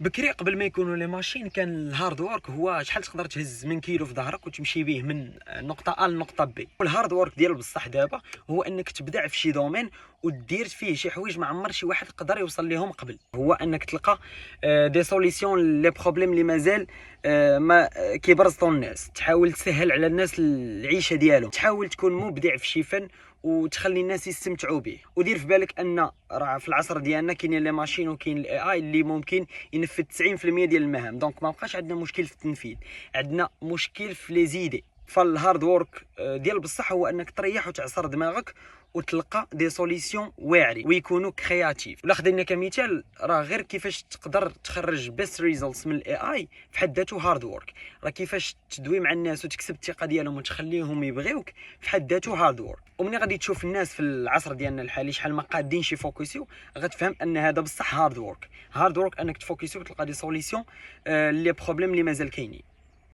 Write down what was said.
بكري قبل ما يكونوا لي ماشين كان الهارد وورك هو شحال تقدر تهز من كيلو في ظهرك وتمشي به من نقطه ا لنقطه بي. والهارد وورك ديال بصح دابا هو انك تبدع في شي دومين ودير فيه شي حوايج ما عمر شي واحد قدر يوصل لهم قبل. هو انك تلقى دي سوليسيون لي بروبليم اللي مازال ما كيبرزطوا الناس، تحاول تسهل على الناس العيشه ديالهم، تحاول تكون مبدع في شي فن وتخلي الناس يستمتعوا به. ودير في بالك ان راه في العصر ديالنا كاينين لي ماشين وكاين الاي اي اللي ممكن ينفذ 90% ديال المهام. دونك ما بقاش عندنا مشكل في التنفيذ، عندنا مشكل في لي زيدي. فالهارد وورك ديال بصح هو انك تريح وتعصر دماغك وتلقى دي سوليسيون واعرين ويكونوا كرياتيف. ولا خدينا كمثال راه غير كيفاش تقدر تخرج بيست ريزلتس من الاي اي في حد ذاته هارد وورك. راه كيفاش تدوي مع الناس وتكسب الثقه ديالهم وتخليهم يبغيوك في حد ذاته هارد وورك. ومني غادي تشوف الناس في العصر ديالنا الحالي شحال ما قادين شي فوكسيو، غتفهم ان هذا بصح هارد وورك. هارد وورك انك تفوكسيو وتلقى دي سوليسيون لي بروبليم اللي مازال كاينين.